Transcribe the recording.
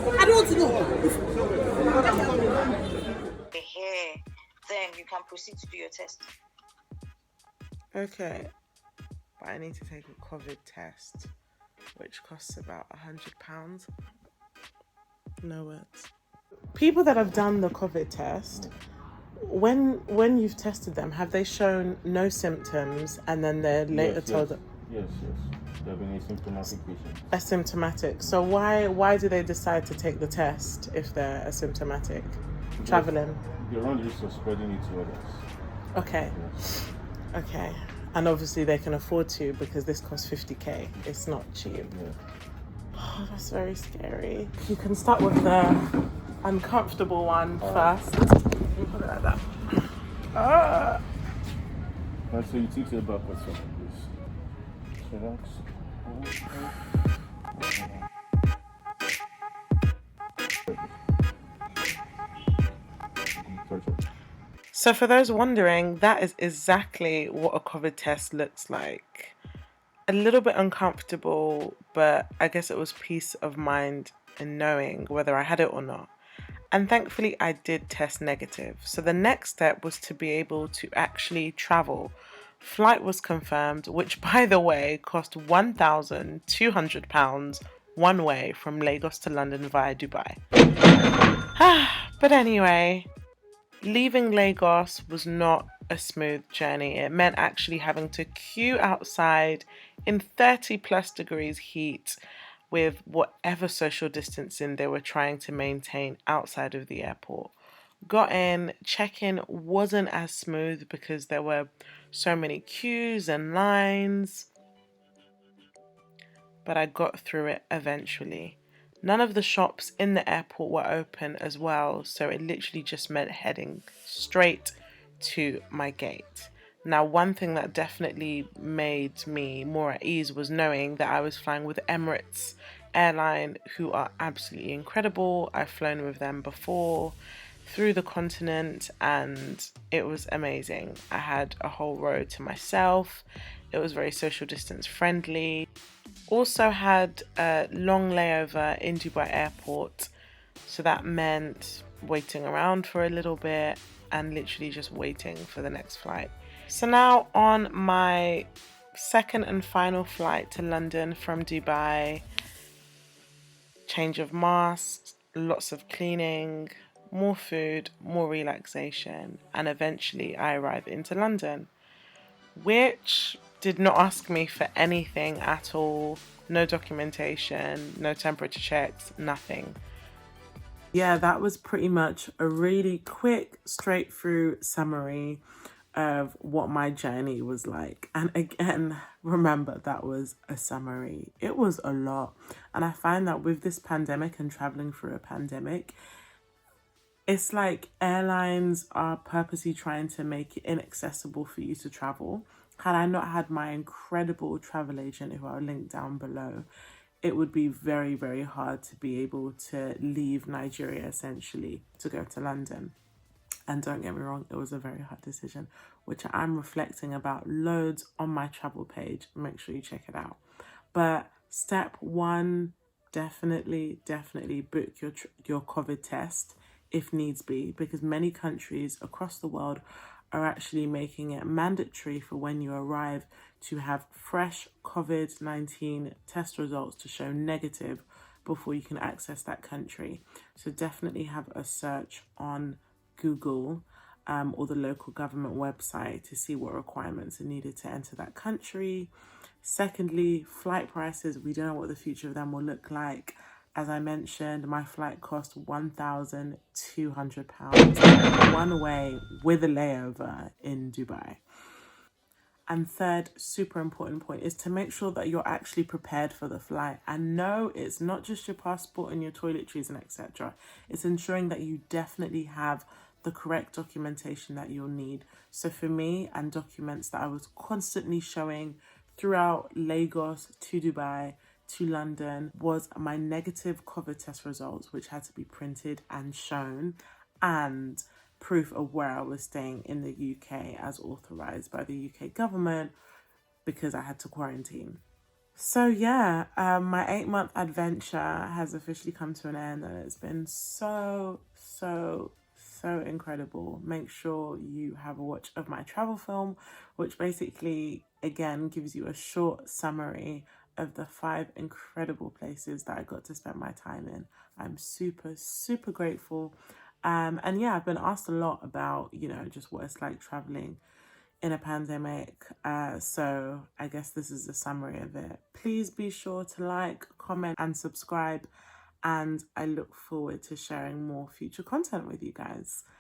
I don't want to know. Here, then you can proceed to do your test. Okay, but I need to take a COVID test, which costs about £100. No words. People that have done the COVID test, when you've tested them, have they shown no symptoms and then they're later told that? Yes. They've been asymptomatic patients. Asymptomatic. So why do they decide to take the test if they're asymptomatic? Traveling. They run the risk of spreading it to others. Okay. Yes. Okay. And obviously they can afford to because this costs 50k. It's not cheap. Yeah. Oh, that's very scary. You can start with the uncomfortable one first. You put it like that. And so you take it back with some of this. Relax. So for those wondering, that is exactly what a COVID test looks like. A little bit uncomfortable, but I guess it was peace of mind in knowing whether I had it or not. And thankfully I did test negative. So the next step was to be able to actually travel. Flight was confirmed, which by the way cost £1,200 one way from Lagos to London via Dubai. But anyway, leaving Lagos was not a smooth journey. It meant actually having to queue outside in 30 plus degrees heat with whatever social distancing they were trying to maintain outside of the airport. Got in, check-in wasn't as smooth because there were so many queues and lines, but I got through it eventually. None of the shops in the airport were open as well, so it literally just meant heading straight to my gate. Now, one thing that definitely made me more at ease was knowing that I was flying with Emirates Airline, who are absolutely incredible. I've flown with them before through the continent and it was amazing. I had a whole row to myself. It was very social distance friendly. Also had a long layover in Dubai airport, so that meant waiting around for a little bit and literally just waiting for the next flight. So now on my second and final flight to London from Dubai, change of masks, lots of cleaning, more food, more relaxation, and eventually I arrive into London, which did not ask me for anything at all. No documentation, no temperature checks, nothing. Yeah, that was pretty much a really quick, straight through summary of what my journey was like. And again, remember that was a summary. It was a lot. And I find that with this pandemic and traveling through a pandemic, it's like airlines are purposely trying to make it inaccessible for you to travel. Had I not had my incredible travel agent, who I'll link down below, it would be very, very hard to be able to leave Nigeria essentially to go to London. And don't get me wrong, it was a very hard decision, which I'm reflecting about loads on my travel page. Make sure you check it out. But step one, definitely book your COVID test if needs be, because many countries across the world are actually making it mandatory for when you arrive to have fresh COVID-19 test results to show negative before you can access that country. So definitely have a search on Google or the local government website to see what requirements are needed to enter that country. Secondly, flight prices. We don't know what the future of them will look like. As I mentioned, my flight cost £1,200 one way with a layover in Dubai. And third, super important point is to make sure that you're actually prepared for the flight. And no, it's not just your passport and your toiletries and etc. It's ensuring that you definitely have the correct documentation that you'll need. So for me, and documents that I was constantly showing throughout Lagos to Dubai to London, was my negative COVID test results, which had to be printed and shown, and proof of where I was staying in the UK as authorized by the UK government, because I had to quarantine. So yeah, my 8 month adventure has officially come to an end, and it's been so incredible. Make sure you have a watch of my travel film, which basically again gives you a short summary of the 5 incredible places that I got to spend my time in. I'm super grateful. And yeah, I've been asked a lot about, just what it's like traveling in a pandemic. So I guess this is a summary of it. Please be sure to like, comment, and subscribe. And I look forward to sharing more future content with you guys.